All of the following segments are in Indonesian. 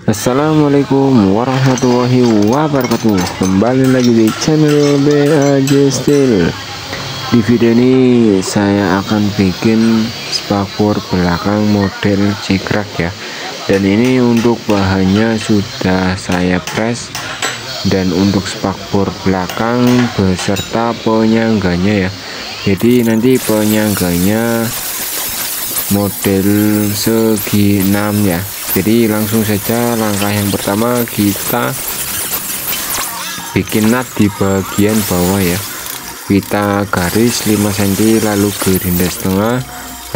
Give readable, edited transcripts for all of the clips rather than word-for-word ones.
Assalamualaikum warahmatullahi wabarakatuh. Kembali lagi di channel BAJ Steel. Di video ini saya akan bikin spakbor belakang model cikrak ya. Dan ini untuk bahannya sudah saya press. Dan untuk spakbor belakang beserta penyangganya ya. Jadi nanti penyangganya model segi 6 ya. Jadi langsung saja, langkah yang pertama kita bikin nut di bagian bawah ya. Kita garis 5 cm lalu gerinda setengah,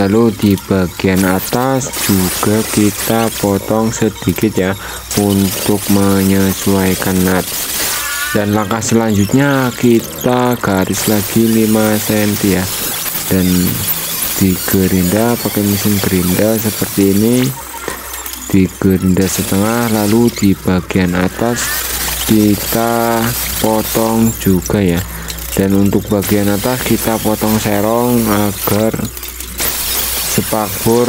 lalu di bagian atas juga kita potong sedikit ya untuk menyesuaikan nut. Dan langkah selanjutnya kita garis lagi 5 cm ya, dan di gerinda pakai mesin gerinda seperti ini, di gerinda setengah, lalu di bagian atas kita potong juga ya. Dan untuk bagian atas kita potong serong agar spakbor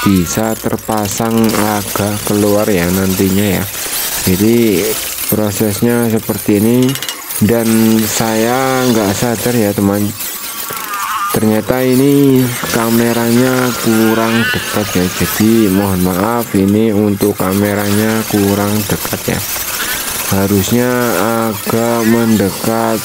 bisa terpasang agak keluar ya nantinya ya. Jadi prosesnya seperti ini. Dan saya nggak sadar ya teman, ternyata ini kameranya kurang dekat ya. Jadi mohon maaf, ini untuk kameranya kurang dekat ya, harusnya agak mendekat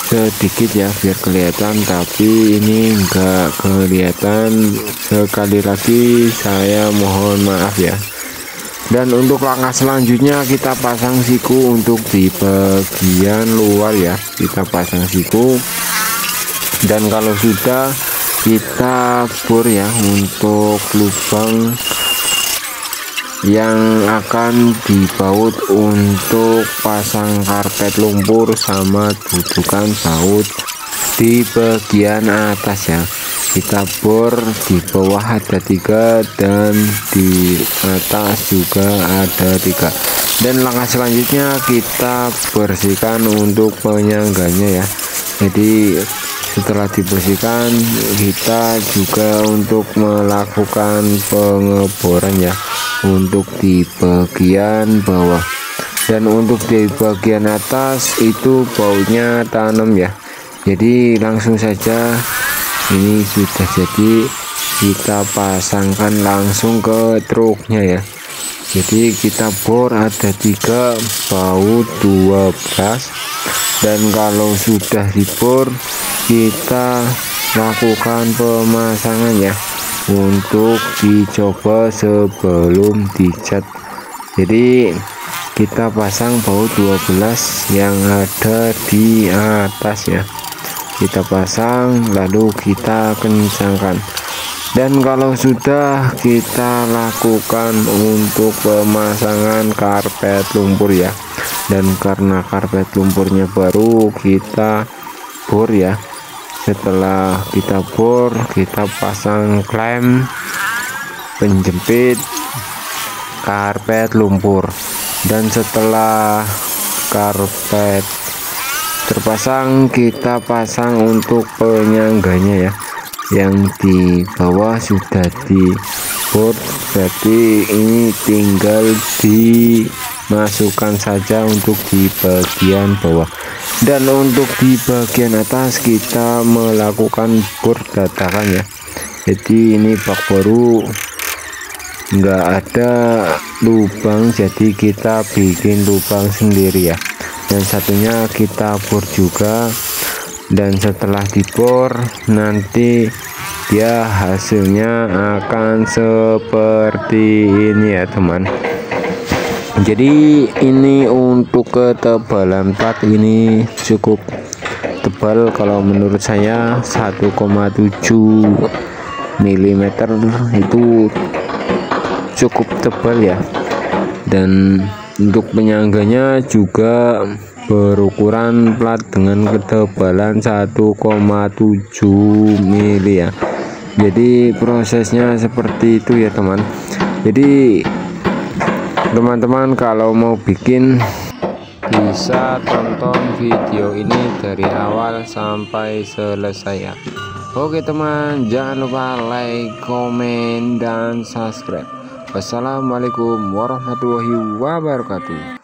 sedikit ya biar kelihatan, tapi ini enggak kelihatan. Sekali lagi saya mohon maaf ya. Dan untuk langkah selanjutnya kita pasang siku untuk di bagian luar ya, kita pasang siku. Dan kalau sudah kita bor ya untuk lubang yang akan dibaut untuk pasang karpet lumpur sama dudukan baut di bagian atas ya. Kita bor di bawah ada 3 dan di atas juga ada 3. Dan langkah selanjutnya kita bersihkan untuk penyangganya ya. Jadi setelah dibersihkan kita juga untuk melakukan pengeboran ya untuk di bagian bawah. Dan untuk di bagian atas itu bautnya tanam ya. Jadi langsung saja, ini sudah jadi, kita pasangkan langsung ke truknya ya. Jadi kita bor ada 3 baut 12. Dan kalau sudah dibor kita lakukan pemasangan ya untuk dicoba sebelum dicat. Jadi kita pasang baut 12 yang ada di atas ya, kita pasang lalu kita kencangkan. Dan kalau sudah, kita lakukan untuk pemasangan karpet lumpur ya. Dan karena karpet lumpurnya baru, kita bor ya. Setelah kita bor, kita pasang klem penjepit karpet lumpur. Dan setelah karpet terpasang, kita pasang untuk penyangganya ya, yang di bawah sudah dibor, berarti ini tinggal dimasukkan saja untuk di bagian bawah. Dan untuk di bagian atas kita melakukan bor dadakan ya. Jadi ini bak baru, nggak ada lubang, jadi kita bikin lubang sendiri ya. Dan satunya kita bor juga. Dan setelah dibor nanti dia hasilnya akan seperti ini ya teman. Jadi ini untuk ketebalan plat ini cukup tebal, kalau menurut saya 1,7 mm itu cukup tebal ya. Dan untuk penyangganya juga berukuran plat dengan ketebalan 1,7 mm ya. Jadi prosesnya seperti itu ya teman. Jadi teman-teman kalau mau bikin bisa tonton video ini dari awal sampai selesai ya. Oke teman, jangan lupa like, komen, dan subscribe. Wassalamualaikum warahmatullahi wabarakatuh.